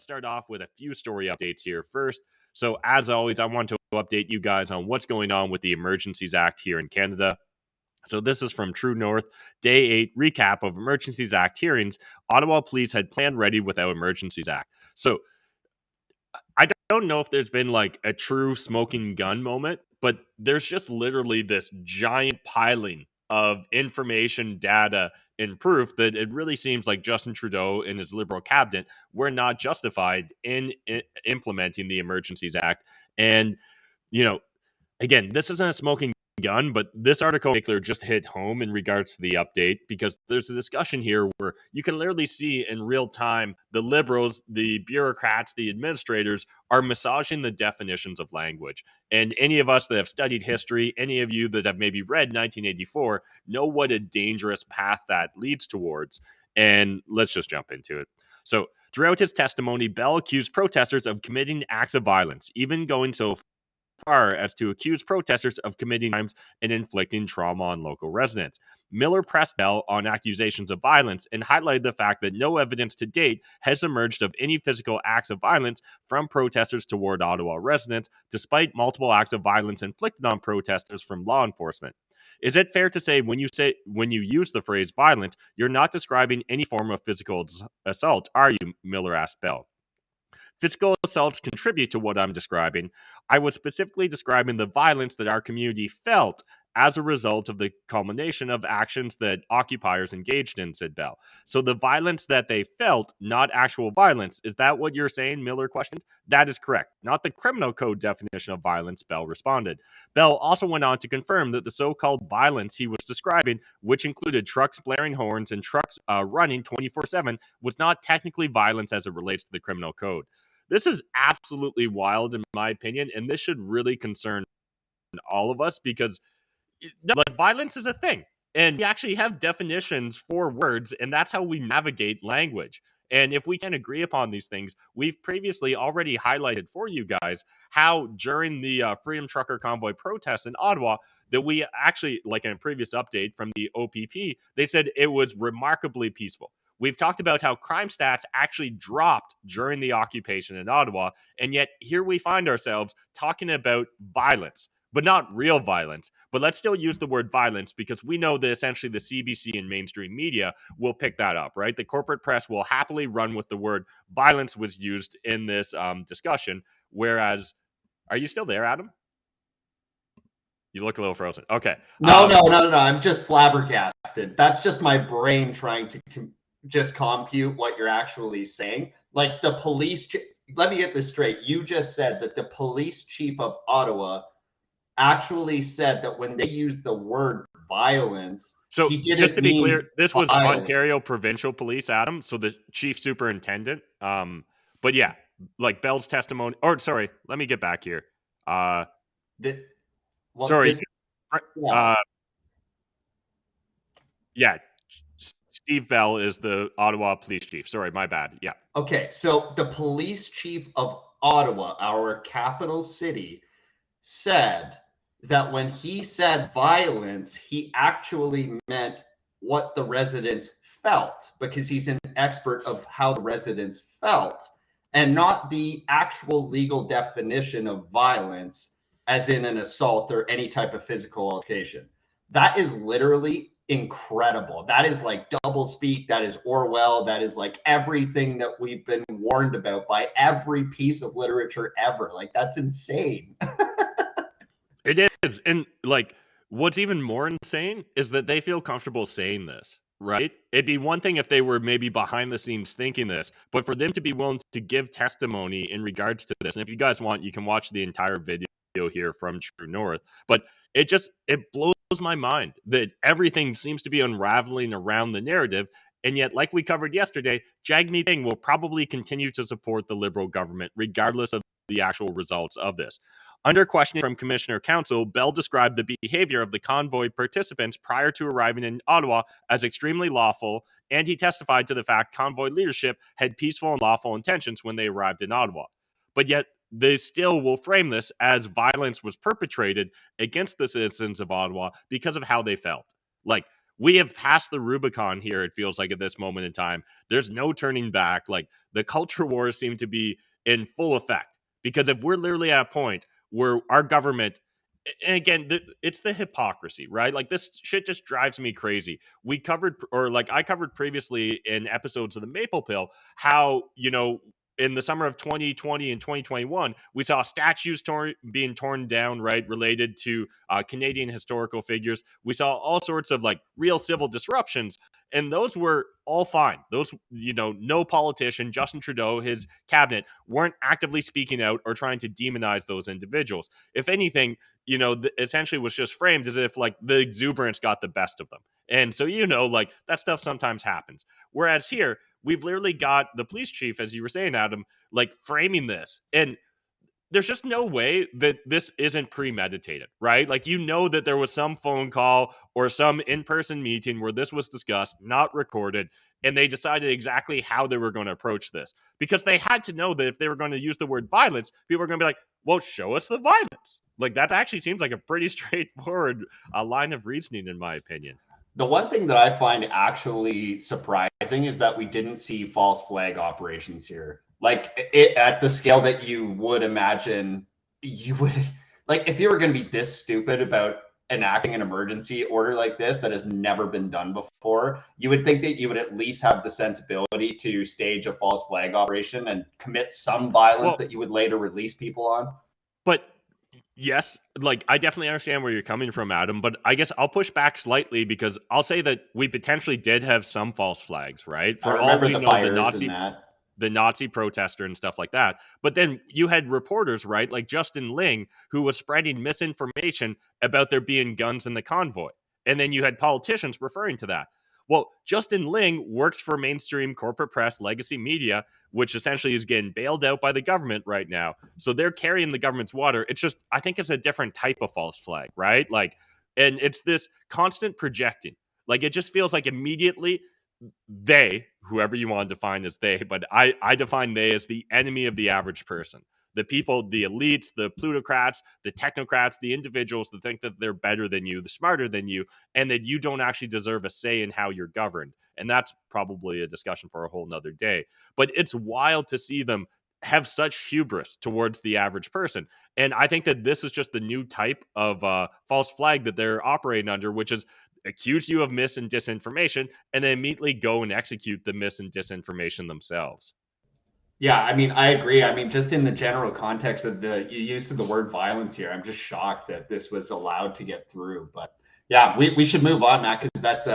let's start off with a few story updates here first. So, as always, I want to update you guys on what's going on with the Emergencies Act here in Canada. So this is from True North, Day 8 recap of Emergencies Act hearings. Ottawa police had planned ready without Emergencies Act. So I don't know if there's been like a true smoking gun moment, but there's just literally this giant piling of information, data, and proof that it really seems like Justin Trudeau and his Liberal cabinet were not justified in implementing the Emergencies Act. And, you know, again, this isn't a smoking gun, but this article in particular just hit home in regards to the update because there's a discussion here where you can literally see in real time the liberals, the bureaucrats, the administrators are massaging the definitions of language. And any of us that have studied history, any of you that have maybe read 1984, know what a dangerous path that leads towards. And let's just jump into it. So, throughout his testimony, Bell accused protesters of committing acts of violence, even going so far as to accuse protesters of committing crimes and inflicting trauma on local residents. Miller pressed Bell on accusations of violence and highlighted the fact that no evidence to date has emerged of any physical acts of violence from protesters toward Ottawa residents, despite multiple acts of violence inflicted on protesters from law enforcement. Is it fair to say when you use the phrase violent, you're not describing any form of physical assault, are you? Miller asked Bell. Physical assaults contribute to what I'm describing. I was specifically describing the violence that our community felt as a result of the culmination of actions that occupiers engaged in, said Bell. So the violence that they felt, not actual violence. Is that what you're saying? Miller questioned. That is correct. Not the criminal code definition of violence, Bell responded. Bell also went on to confirm that the so-called violence he was describing, which included trucks blaring horns and trucks running 24/7, was not technically violence as it relates to the criminal code. This is absolutely wild, in my opinion, and this should really concern all of us because like violence is a thing, and we actually have definitions for words, and that's how we navigate language. And if we can agree upon these things, we've previously already highlighted for you guys how during the Freedom Trucker Convoy protests in Ottawa, that we actually, like in a previous update from the OPP, they said it was remarkably peaceful. We've talked about how crime stats actually dropped during the occupation in Ottawa, and yet here we find ourselves talking about violence, but not real violence. But let's still use the word violence because we know that essentially the CBC and mainstream media will pick that up, right? The corporate press will happily run with the word violence was used in this discussion. Whereas, are you still there, Adam? You look a little frozen. Okay. No. I'm just flabbergasted. That's just my brain trying to just compute what you're actually saying. Like the police, let me get this straight. You just said that the police chief of Ottawa actually said that when they used the word violence, so just to be clear, this was violence. Ontario Provincial Police, Adam. So the chief superintendent. But yeah, like Bell's testimony. Or sorry, let me get back here. Yeah, Steve Bell is the Ottawa police chief. Sorry, my bad. Yeah. Okay, so the police chief of Ottawa, our capital city, said that when he said violence, he actually meant what the residents felt because he's an expert of how the residents felt and not the actual legal definition of violence as in an assault or any type of physical altercation. That is literally incredible. That is like double speak. That is Orwell. That is like everything that we've been warned about by every piece of literature ever. Like that's insane. It is. And like what's even more insane is that they feel comfortable saying this, right? It'd be one thing if they were maybe behind the scenes thinking this, but for them to be willing to give testimony in regards to this. And if you guys want, you can watch the entire video here from True North. But it blows my mind that everything seems to be unraveling around the narrative. And yet, like we covered yesterday, Jagmeet Singh will probably continue to support the Liberal government, regardless of the actual results of this. Under questioning from Commissioner Counsel, Bell described the behavior of the convoy participants prior to arriving in Ottawa as extremely lawful, and he testified to the fact convoy leadership had peaceful and lawful intentions when they arrived in Ottawa. But yet, they still will frame this as violence was perpetrated against the citizens of Ottawa because of how they felt. Like, we have passed the Rubicon here, it feels like, at this moment in time. There's no turning back. Like, the culture wars seem to be in full effect. Because if we're literally at a point where our government, and again, it's the hypocrisy, right? Like, this shit just drives me crazy. We covered, or like I covered previously in episodes of the Maple Pill, how, in the summer of 2020 and 2021, we saw statues being torn down, right, related to Canadian historical figures. We saw all sorts of like real civil disruptions, and those were all fine. Those, no politician, Justin Trudeau, his cabinet, weren't actively speaking out or trying to demonize those individuals. If anything, essentially was just framed as if like the exuberance got the best of them. And so, like, that stuff sometimes happens. Whereas here, we've literally got the police chief, as you were saying, Adam, like framing this. And there's just no way that this isn't premeditated, right? Like, that there was some phone call or some in-person meeting where this was discussed, not recorded, and they decided exactly how they were going to approach this. Because they had to know that if they were going to use the word violence, people were going to be like, well, show us the violence. Like, that actually seems like a pretty straightforward line of reasoning, in my opinion. The one thing that I find actually surprising is that we didn't see false flag operations here. Like at the scale that you would imagine you would, like if you were going to be this stupid about enacting an emergency order like this that has never been done before, you would think that you would at least have the sensibility to stage a false flag operation and commit some violence that you would later release people on. But yes, like, I definitely understand where you're coming from, Adam, but I guess I'll push back slightly, because I'll say that we potentially did have some false flags, right? I For all remember we the know, fires and that. the Nazi protester and stuff like that. But then you had reporters, right, like Justin Ling, who was spreading misinformation about there being guns in the convoy. And then you had politicians referring to that. Well, Justin Ling works for mainstream corporate press, legacy media, which essentially is getting bailed out by the government right now. So they're carrying the government's water. It's just, I think it's a different type of false flag, right? Like, and it's this constant projecting. Like, it just feels like immediately they, whoever you want to define as they, but I define they as the enemy of the average person. The people, the elites, the plutocrats, the technocrats, the individuals that think that they're better than you, the smarter than you, and that you don't actually deserve a say in how you're governed. And that's probably a discussion for a whole nother day. But it's wild to see them have such hubris towards the average person. And I think that this is just the new type of false flag that they're operating under, which is accuse you of mis and disinformation and then immediately go and execute the mis and disinformation themselves. Yeah, I mean, I agree. I mean, just in the general context of the use of the word violence here, I'm just shocked that this was allowed to get through. But yeah, we should move on, Matt, because that's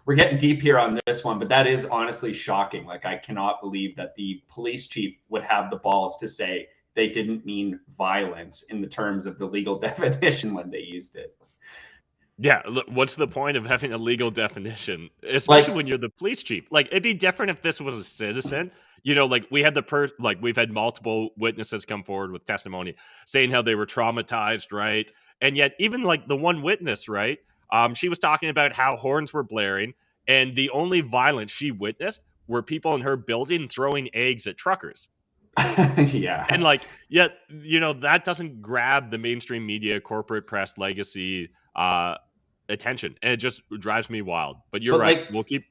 we're getting deep here on this one, but that is honestly shocking. Like, I cannot believe that the police chief would have the balls to say they didn't mean violence in the terms of the legal definition when they used it. Yeah, look, what's the point of having a legal definition, especially Like, when you're the police chief? Like, it'd be different if this was a citizen. Like, we had like we've had multiple witnesses come forward with testimony saying how they were traumatized, right? And yet, even like the one witness, right? She was talking about how horns were blaring, and the only violence she witnessed were people in her building throwing eggs at truckers. And yeah. like, yet, that doesn't grab the mainstream media, corporate press, legacy attention, and it just drives me wild. But you're But right. like, We'll keep.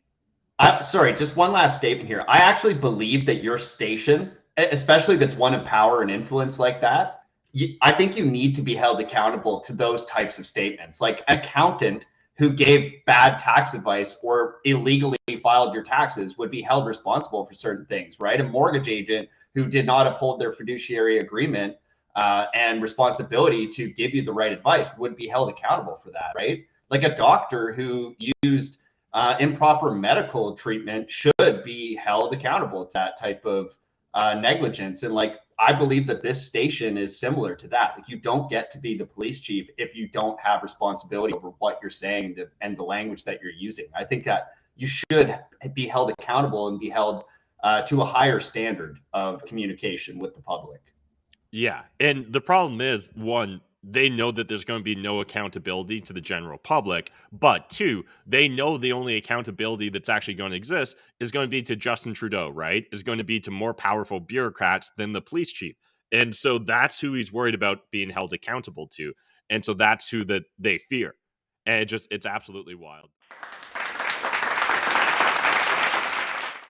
sorry, just one last statement here. I actually believe that your station, especially if it's one of power and influence like that, I think you need to be held accountable to those types of statements. Like an accountant who gave bad tax advice or illegally filed your taxes would be held responsible for certain things, right? A mortgage agent who did not uphold their fiduciary agreement and responsibility to give you the right advice would be held accountable for that, right? Like a doctor who used improper medical treatment should be held accountable to that type of negligence. And like, I believe that this station is similar to that. Like, you don't get to be the police chief if you don't have responsibility over what you're saying and the language that you're using. I think that you should be held accountable and be held to a higher standard of communication with the public. Yeah, and the problem is, one, they know that there's going to be no accountability to the general public, but two, they know the only accountability that's actually going to exist is going to be to Justin Trudeau, right? Is going to be to more powerful bureaucrats than the police chief. And so that's who he's worried about being held accountable to. And so that's who that they fear. And it's absolutely wild.